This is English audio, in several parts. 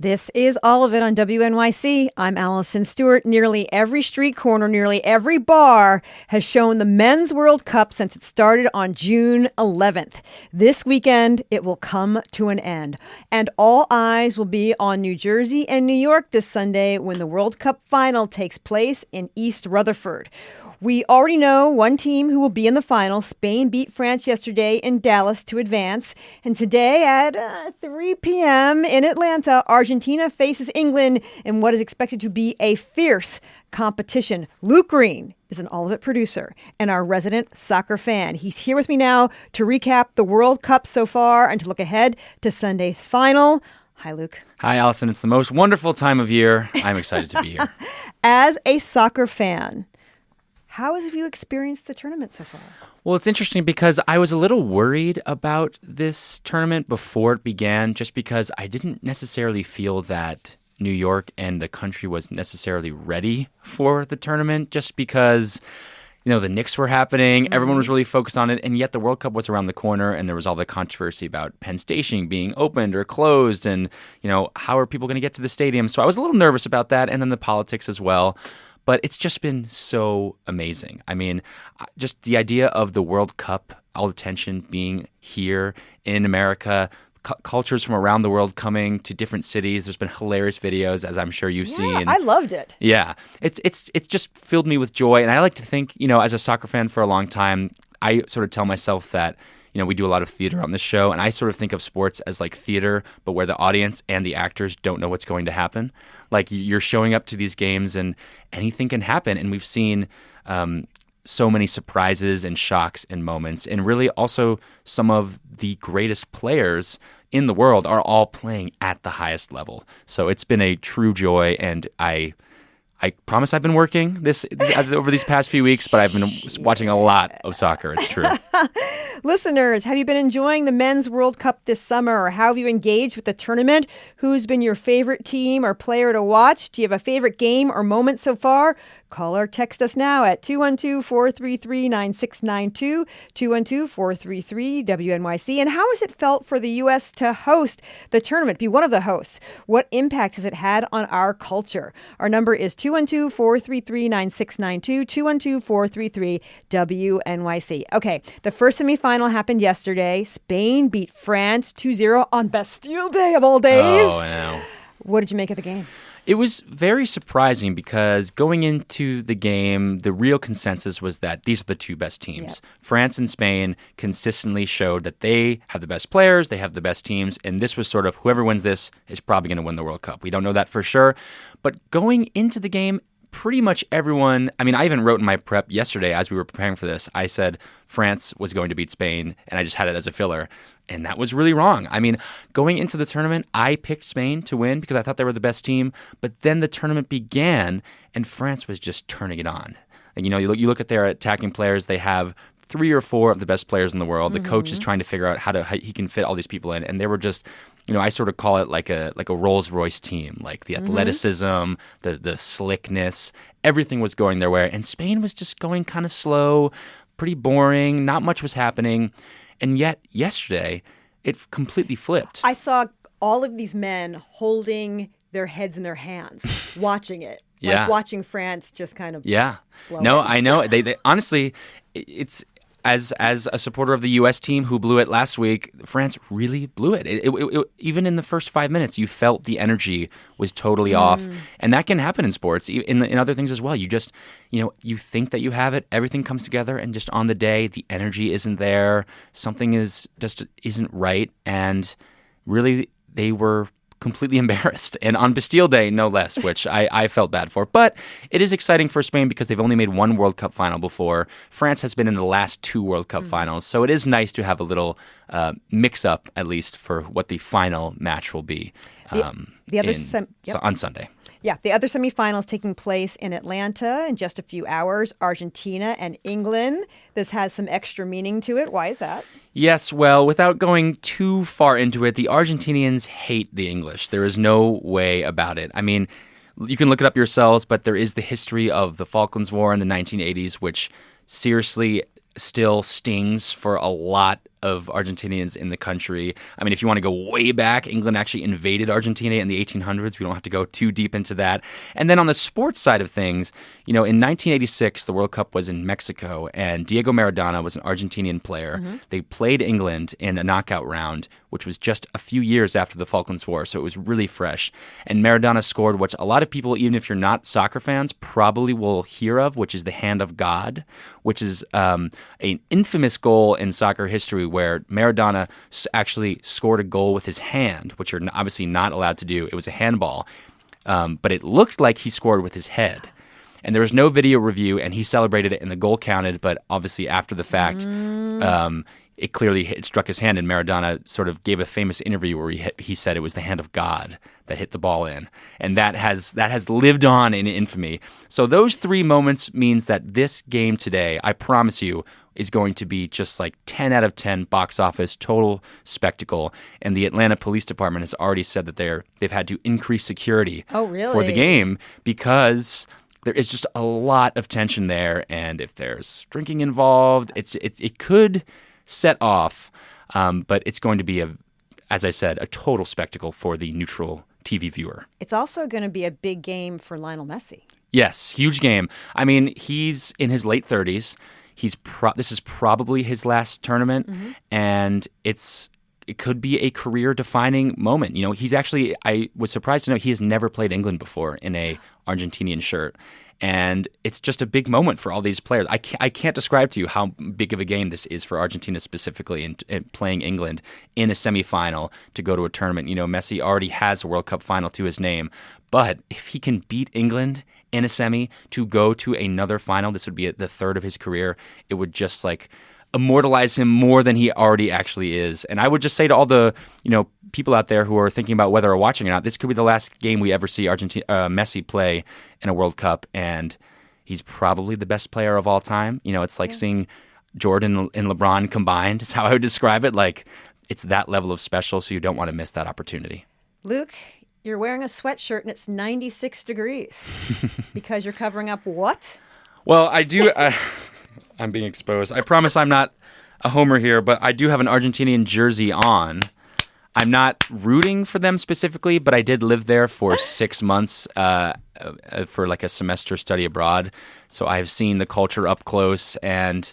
This is All of It on WNYC. I'm Allison Stewart. Nearly every street corner, nearly every bar has shown the Men's World Cup since it started on June 11th. This weekend, it will come to an end. And all eyes will be on New Jersey and New York this Sunday when the World Cup final takes place in East Rutherford. We already know one team who will be in the final. Spain beat France yesterday in Dallas to advance. And today at 3 p.m. in Atlanta, Argentina faces England in what is expected to be a fierce competition. Luke Green is an All of It producer and our resident soccer fan. He's here with me now to recap the World Cup so far and to look ahead to Sunday's final. Hi, Luke. Hi, Allison. It's the most wonderful time of year. I'm excited to be here. As a soccer fan, how have you experienced the tournament so far? Well, it's interesting because I was a little worried about this tournament before it began, just because I didn't necessarily feel that New York and the country was necessarily ready for the tournament, just because, the Knicks were happening, everyone was really focused on it, and yet the World Cup was around the corner, and there was all the controversy about Penn Station being opened or closed, and, how are people going to get to the stadium? So I was a little nervous about that, and then the politics as well. But it's just been so amazing. I mean, just the idea of the World Cup, all the tension being here in America, cultures from around the world coming to different cities. There's been hilarious videos, as I'm sure you've seen. I loved it. Yeah, it's just filled me with joy. And I like to think, as a soccer fan for a long time, I sort of tell myself that, we do a lot of theater on this show, and I sort of think of sports as like theater, but where the audience and the actors don't know what's going to happen. Like, you're showing up to these games and anything can happen. And we've seen so many surprises and shocks and moments. And really also some of the greatest players in the world are all playing at the highest level. So it's been a true joy, and I promise I've been working this over these past few weeks, but I've been watching a lot of soccer. It's true. Listeners, have you been enjoying the Men's World Cup this summer, or how have you engaged with the tournament? Who's been your favorite team or player to watch? Do you have a favorite game or moment so far? Call or text us now at 212-433-9692, 212-433-WNYC. And how has it felt for the U.S. to host the tournament, be one of the hosts? What impact has it had on our culture? Our number is 212-433-9692, 212-433-WNYC. Okay, the first semifinal happened yesterday. Spain beat France 2-0 on Bastille Day of all days. Oh, I know. What did you make of the game? It was very surprising because going into the game, the real consensus was that these are the two best teams. Yep. France and Spain consistently showed that they have the best players, they have the best teams, and this was sort of whoever wins this is probably going to win the World Cup. We don't know that for sure, but going into the game, pretty much everyone, I even wrote in my prep yesterday as we were preparing for this, I said France was going to beat Spain, and I just had it as a filler. And that was really wrong. Going into the tournament, I picked Spain to win because I thought they were the best team. But then the tournament began, and France was just turning it on. And, you look at their attacking players, they have 3 or 4 of the best players in the world. The coach is trying to figure out how he can fit all these people in. And they were just, I sort of call it like a Rolls-Royce team, like the athleticism, the slickness, everything was going their way. And Spain was just going kind of slow, pretty boring, not much was happening. And yet yesterday, it completely flipped. I saw all of these men holding their heads in their hands, watching it. Like watching France just kind of blow it. I know. They honestly, it's as a supporter of the U.S. team who blew it last week, France really blew it. It even in the first 5 minutes, you felt the energy was totally off. And that can happen in sports, in other things as well. You just, you think that you have it, everything comes together, and just on the day, the energy isn't there. Something isn't right. And really, they were completely embarrassed. And on Bastille Day, no less, which I felt bad for. But it is exciting for Spain because they've only made one World Cup final before. France has been in the last 2 World Cup finals. So it is nice to have a little mix-up, at least, for what the final match will be on Sunday. Yeah, the other semifinals taking place in Atlanta in just a few hours, Argentina and England. This has some extra meaning to it. Why is that? Yes, well, without going too far into it, the Argentinians hate the English. There is no way about it. You can look it up yourselves, but there is the history of the Falklands War in the 1980s, which seriously still stings for a lot of Argentinians in the country. I mean, if you want to go way back, England actually invaded Argentina in the 1800s. We don't have to go too deep into that. And then on the sports side of things, in 1986, the World Cup was in Mexico, and Diego Maradona was an Argentinian player. Mm-hmm. They played England in a knockout round, which was just a few years after the Falklands War, so it was really fresh. And Maradona scored what a lot of people, even if you're not soccer fans, probably will hear of, which is the Hand of God, which is an infamous goal in soccer history where Maradona actually scored a goal with his hand, which you're obviously not allowed to do. It was a handball, but it looked like he scored with his head. And there was no video review, and he celebrated it, and the goal counted, but obviously after the fact, it clearly struck his hand, and Maradona sort of gave a famous interview where he said it was the hand of God that hit the ball in. And that has lived on in infamy. So those three moments means that this game today, I promise you, is going to be just like 10 out of 10 box office, total spectacle. And the Atlanta Police Department has already said that they've had to increase security for the game because there is just a lot of tension there. And if there's drinking involved, it could set off, but it's going to be, as I said, a total spectacle for the neutral TV viewer. It's also going to be a big game for Lionel Messi. Yes, huge game. I mean, he's in his late 30s. This is probably his last tournament, and it could be a career-defining moment. I was surprised to know he has never played England before in a Argentinian shirt. And it's just a big moment for all these players. I can't describe to you how big of a game this is for Argentina specifically in playing England in a semifinal to go to a tournament. Messi already has a World Cup final to his name. But if he can beat England in a semi to go to another final, this would be the third of his career. It would just immortalize him more than he already actually is. And I would just say to all the people out there who are thinking about whether or watching or not, this could be the last game we ever see Messi play in a World Cup, and he's probably the best player of all time. It's like seeing Jordan and LeBron combined. Is how I would describe it. Like, it's that level of special, so you don't want to miss that opportunity. Luke, you're wearing a sweatshirt and it's 96 degrees because you're covering up what? Well, I do. I'm being exposed. I promise I'm not a homer here, but I do have an Argentinian jersey on. I'm not rooting for them specifically, but I did live there for 6 months for like a semester study abroad. So I've seen the culture up close, and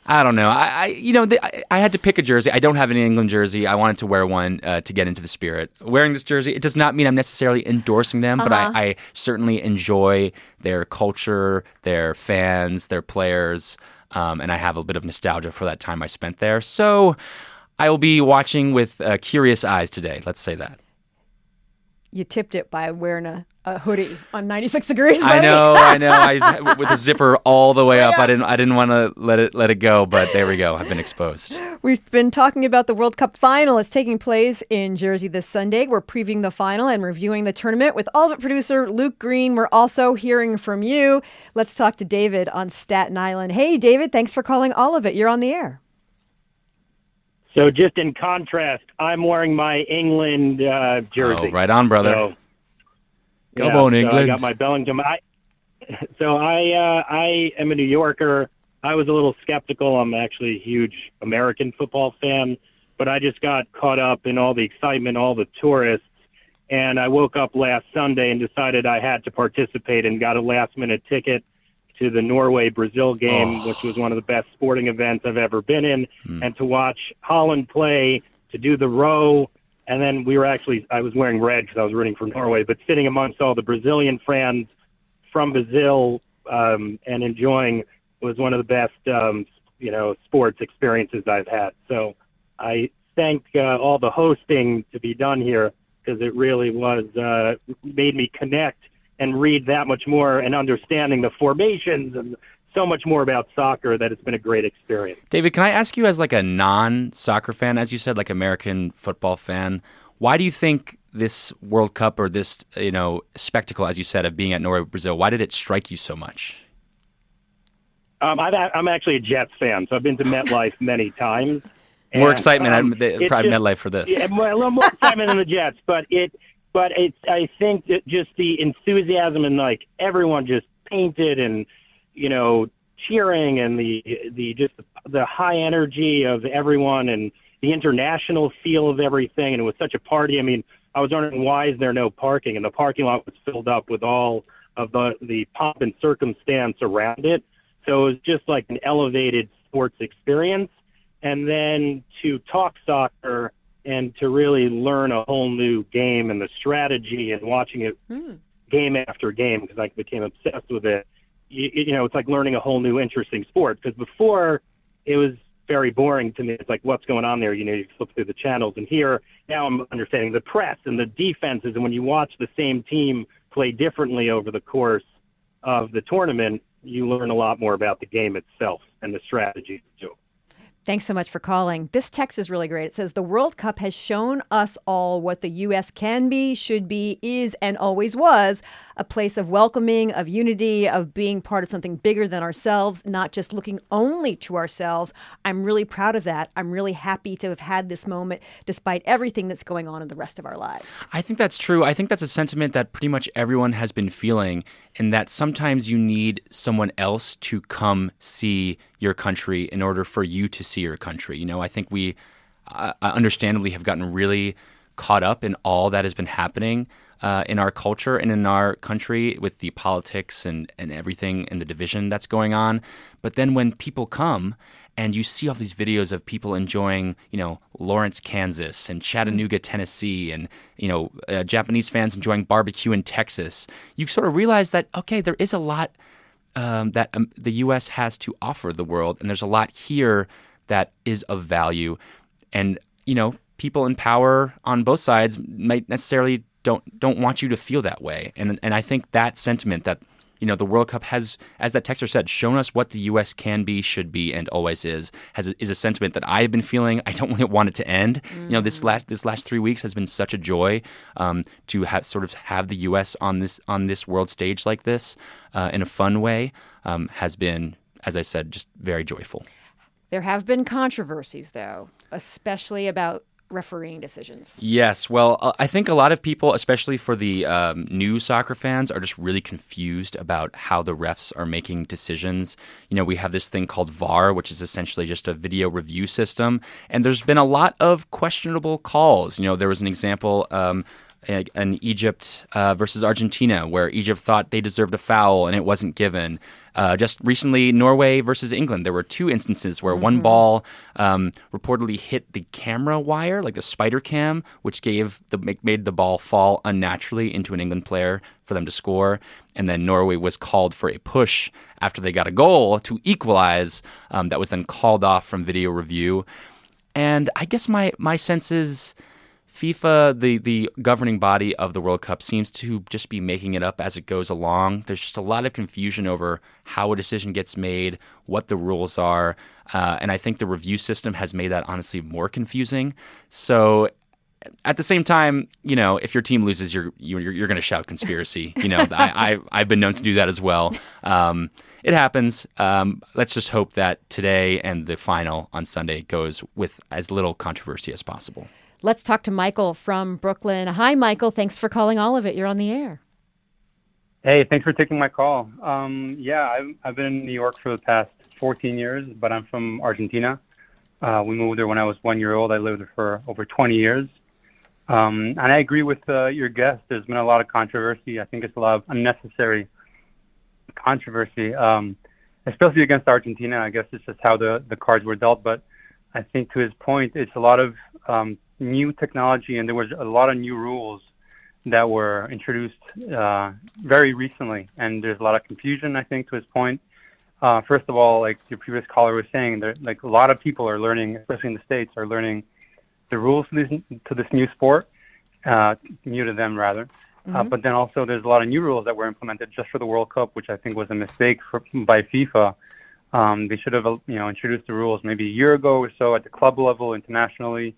I don't know. I had to pick a jersey. I don't have an England jersey. I wanted to wear one to get into the spirit. Wearing this jersey, it does not mean I'm necessarily endorsing them, but I certainly enjoy their culture, their fans, their players, and I have a bit of nostalgia for that time I spent there. So I will be watching with curious eyes today. Let's say that. You tipped it by wearing a hoodie on 96 degrees. Buddy. I know. With the zipper all the way up. I didn't want to let it go, but there we go. I've been exposed. We've been talking about the World Cup final. It's taking place in Jersey this Sunday. We're previewing the final and reviewing the tournament with All of It producer Luke Green. We're also hearing from you. Let's talk to David on Staten Island. Hey, David, thanks for calling All of It. You're on the air. So just in contrast, I'm wearing my England jersey. Oh, right on, brother. So, Come on, England. I got my Bellingham. I am a New Yorker. I was a little skeptical. I'm actually a huge American football fan, but I just got caught up in all the excitement, all the tourists, and I woke up last Sunday and decided I had to participate and got a last-minute ticket to the Norway-Brazil game, which was one of the best sporting events I've ever been in, and to watch Holland play, to do the row, and then I was wearing red because I was rooting for Norway, but sitting amongst all the Brazilian fans from Brazil and enjoying was one of the best, sports experiences I've had. So I thank all the hosting to be done here because it really was made me connect and read that much more and understanding the formations and so much more about soccer that it's been a great experience. David, can I ask you as like a non-soccer fan, as you said, like American football fan, why do you think this World Cup or this, spectacle, as you said, of being at Norway, Brazil, why did it strike you so much? I'm actually a Jets fan, so I've been to MetLife many times. More excitement at MetLife for this. Yeah, a little more excitement than the Jets, but I think that just the enthusiasm and like everyone just painted and, cheering and the high energy of everyone and the international feel of everything. And it was such a party. I mean, I was wondering, why is there no parking? And the parking lot was filled up with all of the pomp and circumstance around it. So it was just like an elevated sports experience. And then to talk soccer and to really learn a whole new game and the strategy and watching it game after game, because I became obsessed with it. You know, it's like learning a whole new interesting sport, because before it was very boring to me. It's like, what's going on there? You know, you flip through the channels, and here now I'm understanding the press and the defenses. And when you watch the same team play differently over the course of the tournament, you learn a lot more about the game itself and the strategies too. Thanks so much for calling. This text is really great. It says, the World Cup has shown us all what the U.S. can be, should be, is, and always was, a place of welcoming, of unity, of being part of something bigger than ourselves, not just looking only to ourselves. I'm really proud of that. I'm really happy to have had this moment despite everything that's going on in the rest of our lives. I think that's true. I think that's a sentiment that pretty much everyone has been feeling, and that sometimes you need someone else to come see your country in order for you to see your country. You know, I think we understandably have gotten really caught up in all that has been happening in our culture and in our country with the politics and everything and the division that's going on. But then when people come and you see all these videos of people enjoying, you know, Lawrence, Kansas and Chattanooga, Tennessee, and, you know, Japanese fans enjoying barbecue in Texas, you sort of realize that, okay, there is a lot that the U.S. has to offer the world, and there's a lot here that is of value. And, you know, people in power on both sides might necessarily don't want you to feel that way. And I think that sentiment that, you know, the World Cup has, as that texter said, shown us what the U.S. can be, should be, and always is a sentiment that I've been feeling. I don't really want it to end. You know, this last 3 weeks has been such a joy to have the U.S. on this world stage like this in a fun way. Has been, as I said, just very joyful. There have been controversies, though, especially about refereeing decisions. Yes. Well, I think a lot of people, especially for the new soccer fans, are just really confused about how the refs are making decisions. You know, we have this thing called VAR, which is essentially just a video review system. And there's been a lot of questionable calls. You know, there was an example in Egypt versus Argentina, where Egypt thought they deserved a foul and it wasn't given. Just recently, Norway versus England, there were 2 instances where one ball reportedly hit the camera wire, like the spider cam, which made the ball fall unnaturally into an England player for them to score. And then Norway was called for a push after they got a goal to equalize. That was then called off from video review. And I guess my sense is FIFA, the governing body of the World Cup, seems to just be making it up as it goes along. There's just a lot of confusion over how a decision gets made, what the rules are, and I think the review system has made that honestly more confusing. So at the same time, you know, if your team loses, you're going to shout conspiracy. You know, I've been known to do that as well. It happens. Let's just hope that today and the final on Sunday goes with as little controversy as possible. Let's talk to Michael from Brooklyn. Hi, Michael. Thanks for calling All of It. You're on the air. Hey, thanks for taking my call. I've been in New York for the past 14 years, but I'm from Argentina. We moved there when I was 1 year old. I lived there for over 20 years. And I agree with your guest. There's been a lot of controversy. I think it's a lot of unnecessary controversy, especially against Argentina. I guess it's just how the cards were dealt. But I think to his point, it's a lot of new technology, and there was a lot of new rules that were introduced very recently, and there's a lot of confusion, I think, to his point. First of all, like your previous caller was saying, there like a lot of people are learning, especially in the States, are learning the rules to this new sport, new to them rather. But then also there's a lot of new rules that were implemented just for the World Cup, which I think was a mistake by FIFA. They should have, introduced the rules maybe a year ago or so at the club level, internationally,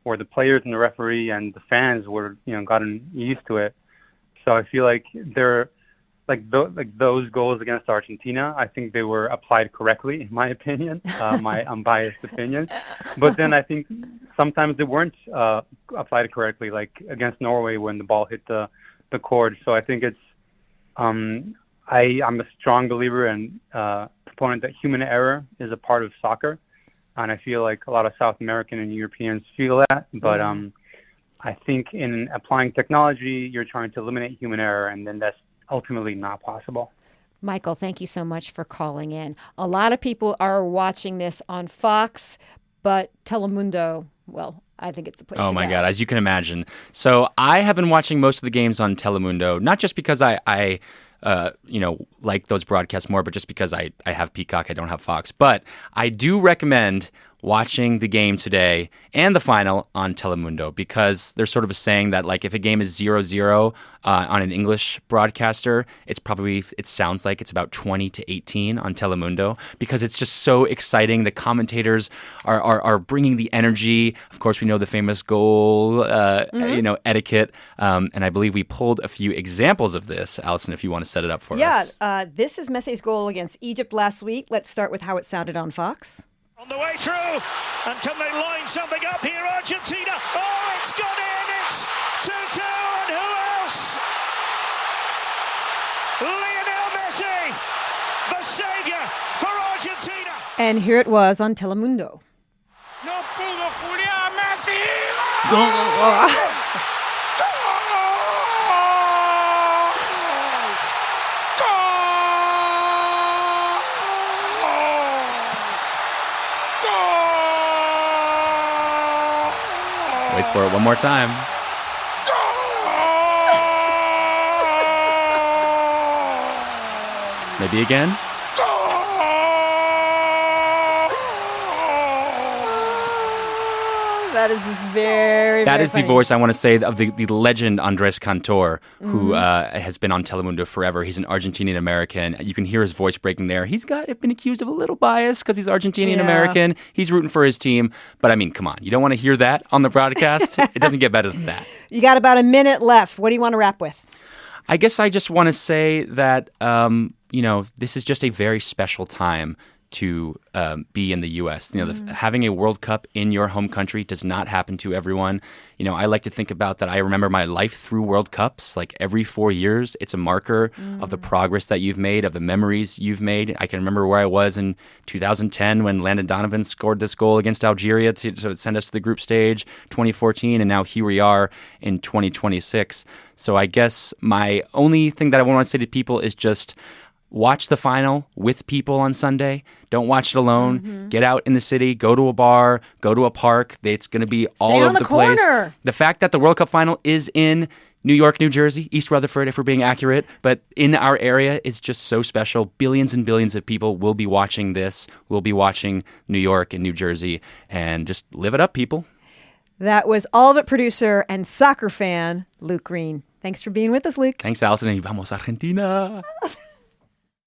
where the players and the referee and the fans were, gotten used to it. So I feel like they're those goals against Argentina, I think they were applied correctly, in my opinion, my unbiased opinion. But then I think sometimes they weren't applied correctly, like against Norway when the ball hit the cord. So I think it's I'm a strong believer and proponent that human error is a part of soccer. And I feel like a lot of South American and Europeans feel that. But I think in applying technology, you're trying to eliminate human error, and then that's ultimately not possible. Michael, thank you so much for calling in. A lot of people are watching this on Fox, but Telemundo, well, I think it's the place to go. Oh my God, as you can imagine. So I have been watching most of the games on Telemundo, not just because I like those broadcasts more, but just because I have Peacock, I don't have Fox. But I do recommend watching the game today and the final on Telemundo, because there's sort of a saying that, like, if a game is 0-0 on an English broadcaster, it sounds like it's about 20-18 on Telemundo, because it's just so exciting. The commentators are bringing the energy. Of course, we know the famous goal, etiquette, and I believe we pulled a few examples of this. Allison, if you want to set it up for us. Yeah, this is Messi's goal against Egypt last week. Let's start with how it sounded on Fox. On the way through, and can they line something up here, Argentina? Oh, it's gone in, it's 2-2, and who else? Lionel Messi, the saviour for Argentina. And here it was on Telemundo. No pudo Julián Messi! Wait for it one more time. Maybe again. That is just very, That very is funny. the voice, I want to say, of the legend Andres Cantor, who has been on Telemundo forever. He's an Argentinian American. You can hear his voice breaking there. He's been accused of a little bias because he's Argentinian American. He's rooting for his team. But I mean, come on. You don't want to hear that on the broadcast? It doesn't get better than that. You got about a minute left. What do you want to wrap with? I guess I just want to say that, this is just a very special time to be in the U.S. Having a World Cup in your home country does not happen to everyone. I like to think about that. I remember my life through World Cups. Like every 4 years, it's a marker of the progress that you've made, of the memories you've made. I can remember where I was in 2010 when Landon Donovan scored this goal against Algeria to send us to the group stage, 2014, and now here we are in 2026. So I guess my only thing that I want to say to people is just watch the final with people on Sunday. Don't watch it alone. Get out in the city, go to a bar, go to a park. It's going to be all over the place. The fact that the World Cup final is in New York, New Jersey, East Rutherford, if we're being accurate, but in our area is just so special. Billions and billions of people will be watching this. We'll be watching New York and New Jersey, and just live it up, people. That was All of It producer and soccer fan, Luke Green. Thanks for being with us, Luke. Thanks, Allison, and vamos Argentina.